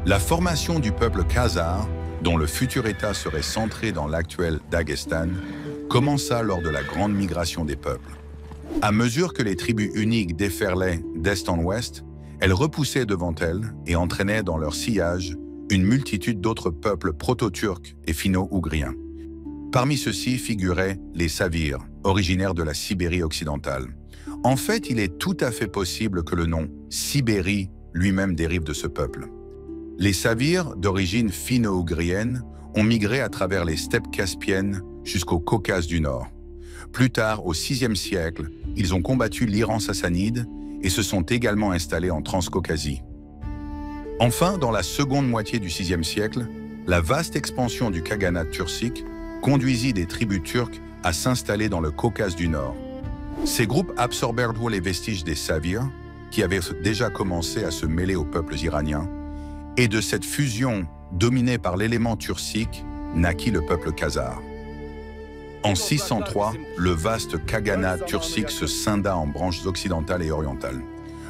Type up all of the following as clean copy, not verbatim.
La formation du peuple khazar, dont le futur État serait centré dans l'actuel Daghestan, commença lors de la grande migration des peuples. À mesure que les tribus uniques déferlaient d'est en ouest, elles repoussaient devant elles et entraînaient dans leur sillage une multitude d'autres peuples proto-turcs et finno-ougriens. Parmi ceux-ci figuraient les Savirs, originaires de la Sibérie occidentale. En fait, il est tout à fait possible que le nom Sibérie lui-même dérive de ce peuple. Les Savirs, d'origine finno-ougrienne, ont migré à travers les steppes caspiennes jusqu'au Caucase du Nord. Plus tard, au VIe siècle, ils ont combattu l'Iran sassanide et se sont également installés en Transcaucasie. Enfin, dans la seconde moitié du VIe siècle, la vaste expansion du khaganat turcique conduisit des tribus turques à s'installer dans le Caucase du Nord. Ces groupes absorbèrent les vestiges des Savirs, qui avaient déjà commencé à se mêler aux peuples iraniens, et de cette fusion dominée par l'élément turcique naquit le peuple khazar. En 603, le vaste khaganat turcique se scinda en branches occidentales et orientales.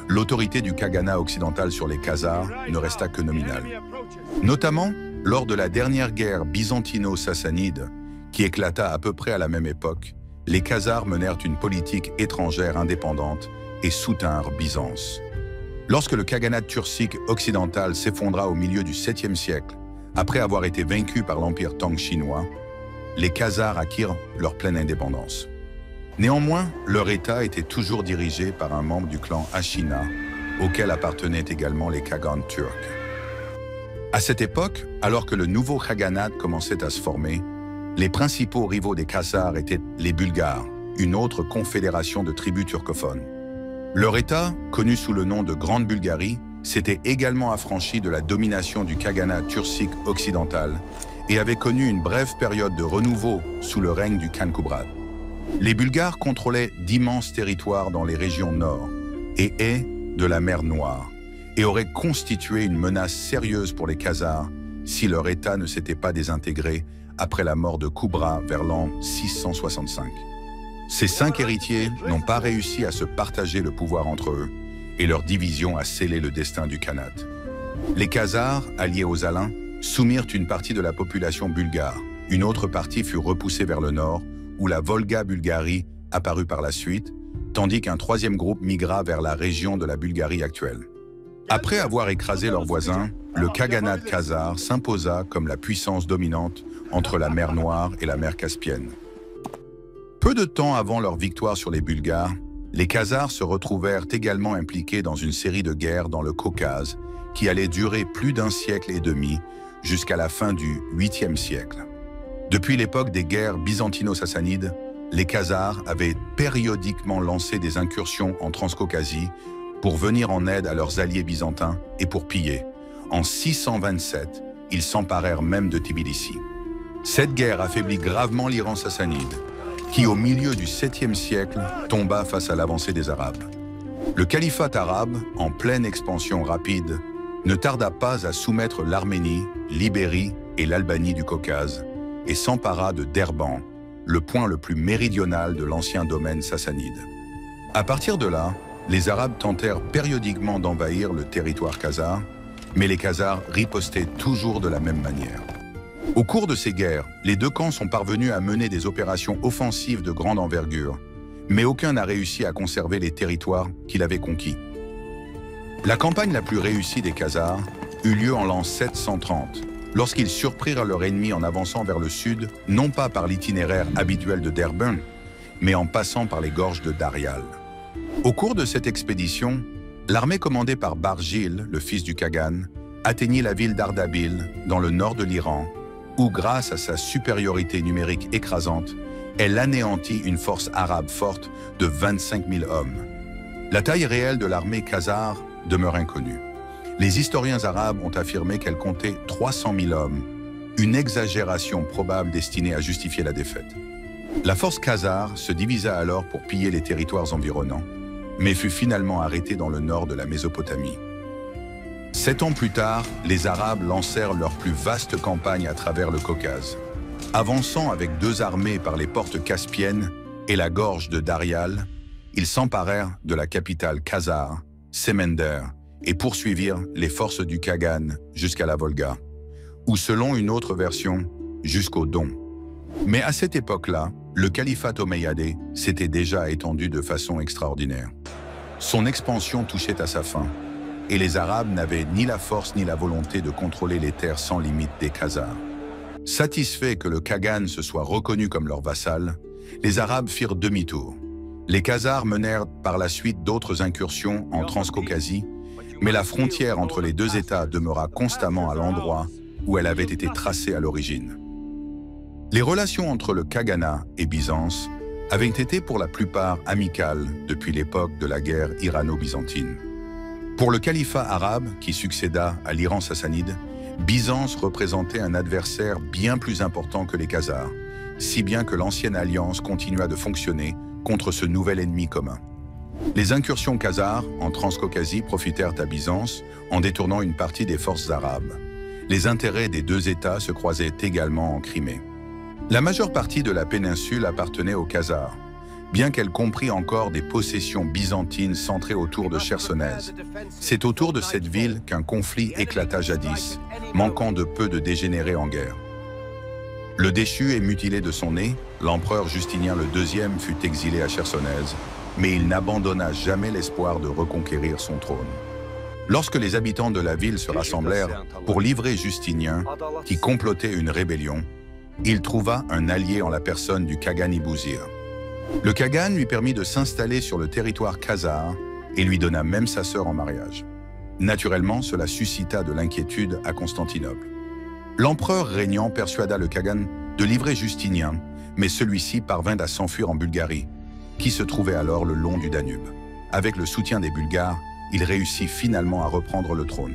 L'autorité du khaganat occidental sur les Khazars ne resta que nominale. Notamment lors de la dernière guerre byzantino-sassanide, qui éclata à peu près à la même époque, les Khazars menèrent une politique étrangère indépendante et soutinrent Byzance. Lorsque le khaganat turcique occidental s'effondra au milieu du 7e siècle, après avoir été vaincu par l'empire Tang chinois, les Khazars acquirent leur pleine indépendance. Néanmoins, leur État était toujours dirigé par un membre du clan Ashina, auquel appartenaient également les Khagans turcs. À cette époque, alors que le nouveau khaganat commençait à se former, les principaux rivaux des Khazars étaient les Bulgares, une autre confédération de tribus turcophones. Leur État, connu sous le nom de Grande Bulgarie, s'était également affranchi de la domination du khaganat turcique occidental et avait connu une brève période de renouveau sous le règne du Khan Kubrat. Les Bulgares contrôlaient d'immenses territoires dans les régions nord et est de la mer Noire et auraient constitué une menace sérieuse pour les Khazars si leur État ne s'était pas désintégré après la mort de Kubra vers l'an 665. Ces 5 héritiers n'ont pas réussi à se partager le pouvoir entre eux et leur division a scellé le destin du Khanat. Les Khazars, alliés aux Alains, soumirent une partie de la population bulgare. Une autre partie fut repoussée vers le nord, où la Volga-Bulgarie apparut par la suite, tandis qu'un troisième groupe migra vers la région de la Bulgarie actuelle. Après avoir écrasé leurs voisins, le khaganat khazar s'imposa comme la puissance dominante entre la mer Noire et la mer Caspienne. Peu de temps avant leur victoire sur les Bulgares, les Khazars se retrouvèrent également impliqués dans une série de guerres dans le Caucase qui allait durer plus d'1 siècle et demi jusqu'à la fin du 8e siècle. Depuis l'époque des guerres byzantino-sassanides, les Khazars avaient périodiquement lancé des incursions en Transcaucasie pour venir en aide à leurs alliés byzantins et pour piller. En 627, ils s'emparèrent même de Tbilissi. Cette guerre affaiblit gravement l'Iran sassanide, qui au milieu du 7e siècle tomba face à l'avancée des Arabes. Le califat arabe, en pleine expansion rapide, ne tarda pas à soumettre l'Arménie, l'Ibérie et l'Albanie du Caucase et s'empara de Derban, le point le plus méridional de l'ancien domaine sassanide. À partir de là, les Arabes tentèrent périodiquement d'envahir le territoire khazar, mais les Khazars ripostaient toujours de la même manière. Au cours de ces guerres, les deux camps sont parvenus à mener des opérations offensives de grande envergure, mais aucun n'a réussi à conserver les territoires qu'il avait conquis. La campagne la plus réussie des Khazars eut lieu en l'an 730, lorsqu'ils surprirent leur ennemi en avançant vers le sud, non pas par l'itinéraire habituel de Derban, mais en passant par les gorges de Darial. Au cours de cette expédition, l'armée commandée par Barjil, le fils du Khagan, atteignit la ville d'Ardabil, dans le nord de l'Iran, où, grâce à sa supériorité numérique écrasante, elle anéantit une force arabe forte de 25 000 hommes. La taille réelle de l'armée khazare demeure inconnue. Les historiens arabes ont affirmé qu'elle comptait 300 000 hommes, une exagération probable destinée à justifier la défaite. La force khazare se divisa alors pour piller les territoires environnants, mais fut finalement arrêtée dans le nord de la Mésopotamie. 7 ans plus tard, les Arabes lancèrent leur plus vaste campagne à travers le Caucase. Avançant avec 2 armées par les portes caspiennes et la gorge de Darial, ils s'emparèrent de la capitale khazare, Semender, et poursuivirent les forces du Khagan jusqu'à la Volga, ou selon une autre version, jusqu'au Don. Mais à cette époque-là, le califat omeyyadé s'était déjà étendu de façon extraordinaire. Son expansion touchait à sa fin, et les Arabes n'avaient ni la force ni la volonté de contrôler les terres sans limite des Khazars. Satisfaits que le Khagan se soit reconnu comme leur vassal, les Arabes firent demi-tour. Les Khazars menèrent par la suite d'autres incursions en Transcaucasie, mais la frontière entre les deux États demeura constamment à l'endroit où elle avait été tracée à l'origine. Les relations entre le Khaganat et Byzance avaient été pour la plupart amicales depuis l'époque de la guerre irano-byzantine. Pour le califat arabe qui succéda à l'Iran sassanide, Byzance représentait un adversaire bien plus important que les Khazars, si bien que l'ancienne alliance continua de fonctionner contre ce nouvel ennemi commun. Les incursions khazars en Transcaucasie profitèrent à Byzance en détournant une partie des forces arabes. Les intérêts des deux États se croisaient également en Crimée. La majeure partie de la péninsule appartenait aux Khazars, bien qu'elle comprit encore des possessions byzantines centrées autour de Chersonèse. C'est autour de cette ville qu'un conflit éclata jadis, manquant de peu de dégénérer en guerre. Le déchu et mutilé de son nez, l'empereur Justinien II fut exilé à Chersonèse, mais il n'abandonna jamais l'espoir de reconquérir son trône. Lorsque les habitants de la ville se rassemblèrent pour livrer Justinien, qui complotait une rébellion, il trouva un allié en la personne du Khagan Ibuzir. Le Khagan lui permit de s'installer sur le territoire khazar et lui donna même sa sœur en mariage. Naturellement, cela suscita de l'inquiétude à Constantinople. L'empereur régnant persuada le Khagan de livrer Justinien, mais celui-ci parvint à s'enfuir en Bulgarie, qui se trouvait alors le long du Danube. Avec le soutien des Bulgares, il réussit finalement à reprendre le trône.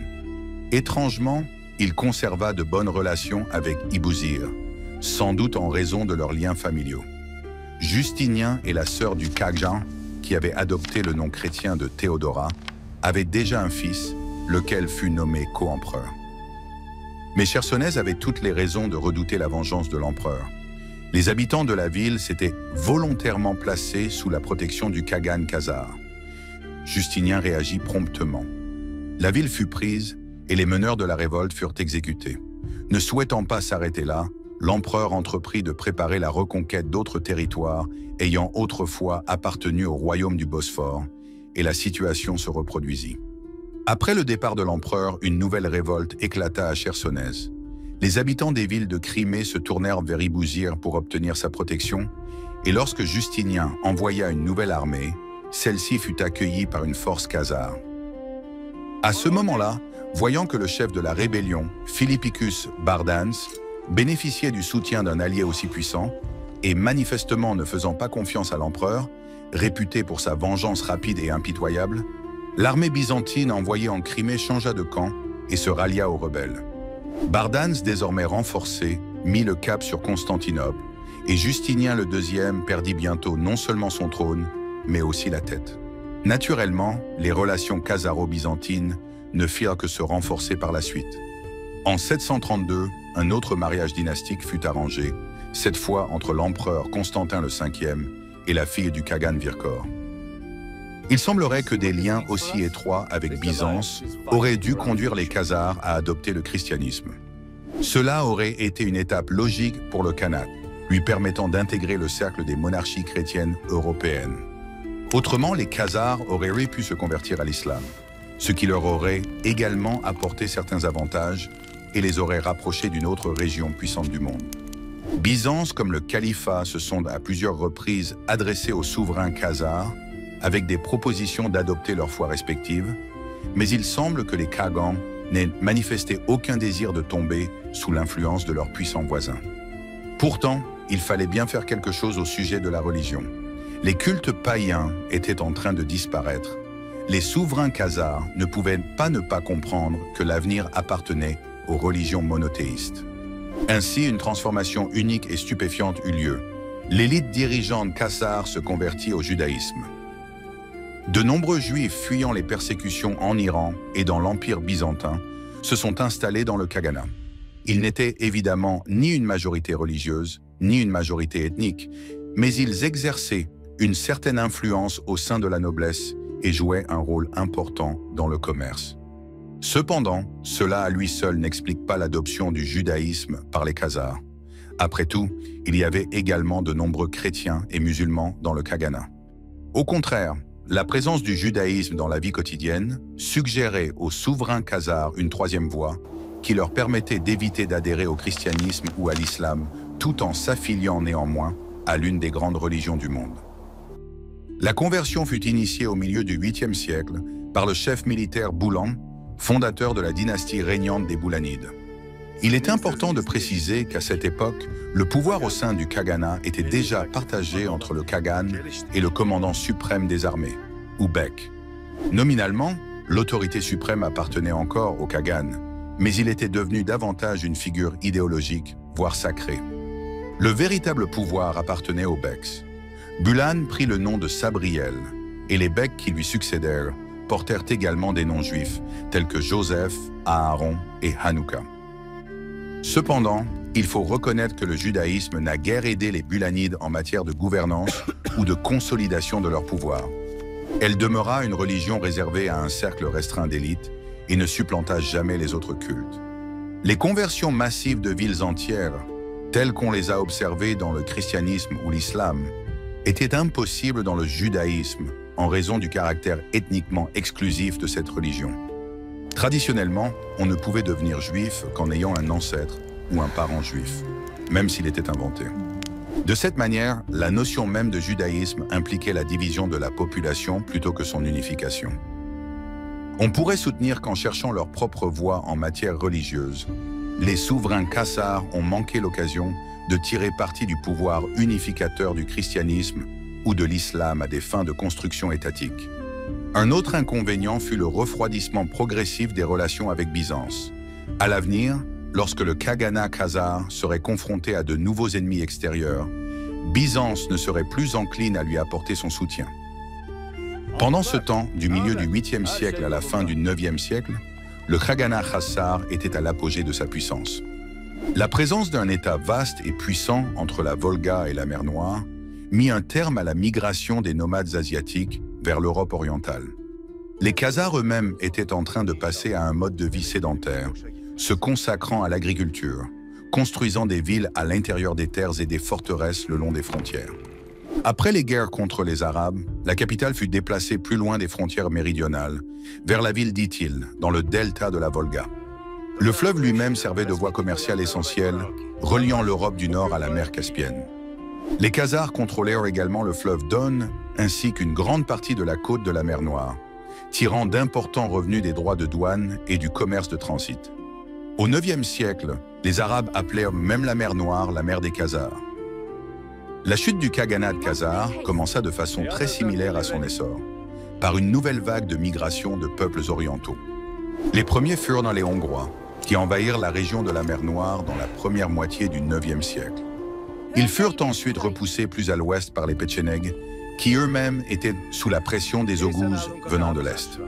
Étrangement, il conserva de bonnes relations avec Ibuzir, sans doute en raison de leurs liens familiaux. Justinien et la sœur du Khagan, qui avait adopté le nom chrétien de Théodora, avaient déjà un fils, lequel fut nommé co-empereur. Mais Chersonèse avait toutes les raisons de redouter la vengeance de l'empereur. Les habitants de la ville s'étaient volontairement placés sous la protection du Khagan khazar. Justinien réagit promptement. La ville fut prise et les meneurs de la révolte furent exécutés. Ne souhaitant pas s'arrêter là, l'empereur entreprit de préparer la reconquête d'autres territoires ayant autrefois appartenu au royaume du Bosphore, et la situation se reproduisit. Après le départ de l'empereur, une nouvelle révolte éclata à Chersonèse. Les habitants des villes de Crimée se tournèrent vers Ibuzir pour obtenir sa protection, et lorsque Justinien envoya une nouvelle armée, celle-ci fut accueillie par une force khazare. À ce moment-là, voyant que le chef de la rébellion, Philippicus Bardans, bénéficiait du soutien d'un allié aussi puissant, et manifestement ne faisant pas confiance à l'empereur, réputé pour sa vengeance rapide et impitoyable, l'armée byzantine envoyée en Crimée changea de camp et se rallia aux rebelles. Bardans, désormais renforcé, mit le cap sur Constantinople, et Justinien II perdit bientôt non seulement son trône, mais aussi la tête. Naturellement, les relations khazaro-byzantines ne firent que se renforcer par la suite. En 732, un autre mariage dynastique fut arrangé, cette fois entre l'empereur Constantin V et la fille du Khagan Virkor. Il semblerait que des liens aussi étroits avec Byzance auraient dû conduire les Khazars à adopter le christianisme. Cela aurait été une étape logique pour le Khanat, lui permettant d'intégrer le cercle des monarchies chrétiennes européennes. Autrement, les Khazars auraient pu se convertir à l'islam, ce qui leur aurait également apporté certains avantages et les aurait rapprochés d'une autre région puissante du monde. Byzance comme le califat se sont à plusieurs reprises adressés aux souverains khazars avec des propositions d'adopter leur foi respective, mais il semble que les Khagans n'aient manifesté aucun désir de tomber sous l'influence de leurs puissants voisins. Pourtant, il fallait bien faire quelque chose au sujet de la religion. Les cultes païens étaient en train de disparaître. Les souverains khazars ne pouvaient pas ne pas comprendre que l'avenir appartenait aux religions monothéistes. Ainsi, une transformation unique et stupéfiante eut lieu. L'élite dirigeante khazare se convertit au judaïsme. De nombreux juifs fuyant les persécutions en Iran et dans l'Empire byzantin se sont installés dans le Khaganat. Ils n'étaient évidemment ni une majorité religieuse, ni une majorité ethnique, mais ils exerçaient une certaine influence au sein de la noblesse et jouaient un rôle important dans le commerce. Cependant, cela à lui seul n'explique pas l'adoption du judaïsme par les Khazars. Après tout, il y avait également de nombreux chrétiens et musulmans dans le Khaganat. Au contraire, la présence du judaïsme dans la vie quotidienne suggérait aux souverains khazars une troisième voie qui leur permettait d'éviter d'adhérer au christianisme ou à l'islam tout en s'affiliant néanmoins à l'une des grandes religions du monde. La conversion fut initiée au milieu du 8e siècle par le chef militaire Boulan, fondateur de la dynastie régnante des Boulanides. Il est important de préciser qu'à cette époque, le pouvoir au sein du Khaganat était déjà partagé entre le Khagan et le commandant suprême des armées, ou Bek. Nominalement, l'autorité suprême appartenait encore au Khagan, mais il était devenu davantage une figure idéologique, voire sacrée. Le véritable pouvoir appartenait aux Beks. Bulan prit le nom de Sabriel, et les Beks qui lui succédèrent portèrent également des noms juifs, tels que Joseph, Aaron et Hanouka. Cependant, il faut reconnaître que le judaïsme n'a guère aidé les Bulanides en matière de gouvernance ou de consolidation de leur pouvoir. Elle demeura une religion réservée à un cercle restreint d'élite et ne supplanta jamais les autres cultes. Les conversions massives de villes entières, telles qu'on les a observées dans le christianisme ou l'islam, étaient impossibles dans le judaïsme en raison du caractère ethniquement exclusif de cette religion. Traditionnellement, on ne pouvait devenir juif qu'en ayant un ancêtre ou un parent juif, même s'il était inventé. De cette manière, la notion même de judaïsme impliquait la division de la population plutôt que son unification. On pourrait soutenir qu'en cherchant leur propre voie en matière religieuse, les souverains Khazars ont manqué l'occasion de tirer parti du pouvoir unificateur du christianisme ou de l'islam à des fins de construction étatique. Un autre inconvénient fut le refroidissement progressif des relations avec Byzance. À l'avenir, lorsque le Khaganat khazar serait confronté à de nouveaux ennemis extérieurs, Byzance ne serait plus encline à lui apporter son soutien. Pendant ce temps, du milieu du 8e siècle à la fin du 9e siècle, le Khaganat khazar était à l'apogée de sa puissance. La présence d'un État vaste et puissant entre la Volga et la mer Noire mit un terme à la migration des nomades asiatiques vers l'Europe orientale. Les Khazars eux-mêmes étaient en train de passer à un mode de vie sédentaire, se consacrant à l'agriculture, construisant des villes à l'intérieur des terres et des forteresses le long des frontières. Après les guerres contre les Arabes, la capitale fut déplacée plus loin des frontières méridionales, vers la ville d'Itil, dans le delta de la Volga. Le fleuve lui-même servait de voie commerciale essentielle, reliant l'Europe du Nord à la mer Caspienne. Les Khazars contrôlèrent également le fleuve Don, ainsi qu'une grande partie de la côte de la mer Noire, tirant d'importants revenus des droits de douane et du commerce de transit. Au IXe siècle, les Arabes appelèrent même la mer Noire la mer des Khazars. La chute du Khaganat khazar commença de façon très similaire à son essor, par une nouvelle vague de migration de peuples orientaux. Les premiers furent dans les Hongrois, qui envahirent la région de la mer Noire dans la première moitié du IXe siècle. Ils furent ensuite repoussés plus à l'ouest par les Péchénègues, qui eux-mêmes étaient sous la pression des Oghuz venant de l'Est.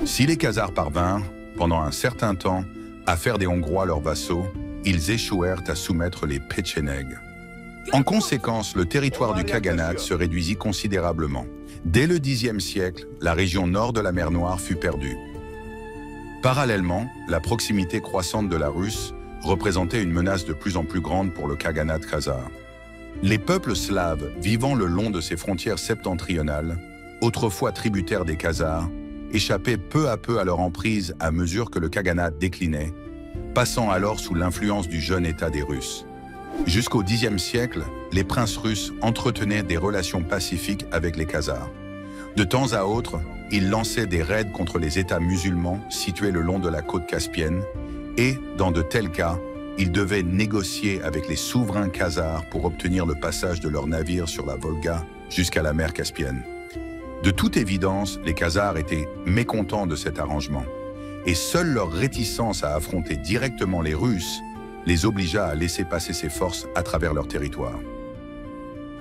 Si les Khazars parvinrent, pendant un certain temps, à faire des Hongrois leurs vassaux, ils échouèrent à soumettre les Péchénègues. En conséquence, le territoire du Khaganat se réduisit considérablement. Dès le Xe siècle, la région nord de la mer Noire fut perdue. Parallèlement, la proximité croissante de la Russe représentait une menace de plus en plus grande pour le Khaganat khazar. Les peuples slaves vivant le long de ces frontières septentrionales, autrefois tributaires des Khazars, échappaient peu à peu à leur emprise à mesure que le Khaganat déclinait, passant alors sous l'influence du jeune État des Russes. Jusqu'au Xe siècle, les princes russes entretenaient des relations pacifiques avec les Khazars. De temps à autre, ils lançaient des raids contre les États musulmans situés le long de la côte caspienne et, dans de tels cas, ils devaient négocier avec les souverains khazars pour obtenir le passage de leurs navires sur la Volga jusqu'à la mer Caspienne. De toute évidence, les Khazars étaient mécontents de cet arrangement, et seule leur réticence à affronter directement les Russes les obligea à laisser passer ses forces à travers leur territoire.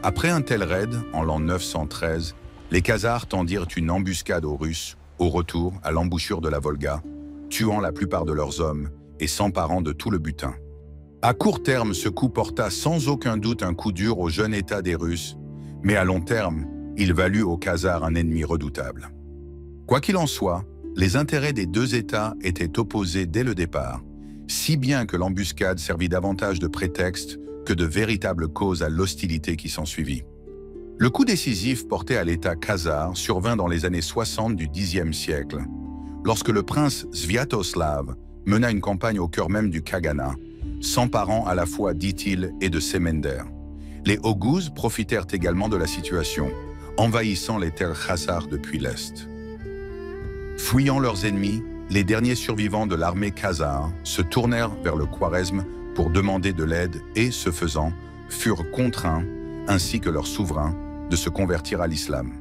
Après un tel raid, en l'an 913, les Khazars tendirent une embuscade aux Russes, au retour à l'embouchure de la Volga, tuant la plupart de leurs hommes et s'emparant de tout le butin. À court terme, ce coup porta sans aucun doute un coup dur au jeune État des Russes, mais à long terme, il valut aux Khazars un ennemi redoutable. Quoi qu'il en soit, Les intérêts des deux États étaient opposés dès le départ, si bien que l'embuscade servit davantage de prétexte que de véritable cause à l'hostilité qui s'ensuivit. Le coup décisif porté à l'État khazar survint dans les années 60 du Xe siècle, lorsque le prince Sviatoslav mena une campagne au cœur même du Khaganat, s'emparant à la fois d'Itil et de Semender. Les Oghuz profitèrent également de la situation, envahissant les terres khazars depuis l'Est. Fuyant leurs ennemis, les derniers survivants de l'armée khazare se tournèrent vers le Khwarezm pour demander de l'aide et, ce faisant, furent contraints, ainsi que leurs souverains, de se convertir à l'islam.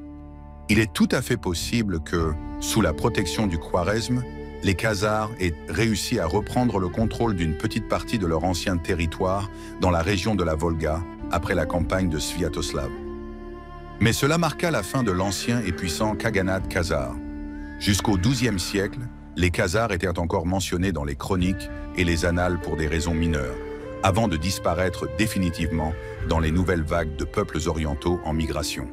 Il est tout à fait possible que, sous la protection du Khwarezm, les Khazars aient réussi à reprendre le contrôle d'une petite partie de leur ancien territoire dans la région de la Volga après la campagne de Sviatoslav. Mais cela marqua la fin de l'ancien et puissant Khaganat khazar. Jusqu'au XIIe siècle, les Khazars étaient encore mentionnés dans les chroniques et les annales pour des raisons mineures, avant de disparaître définitivement dans les nouvelles vagues de peuples orientaux en migration.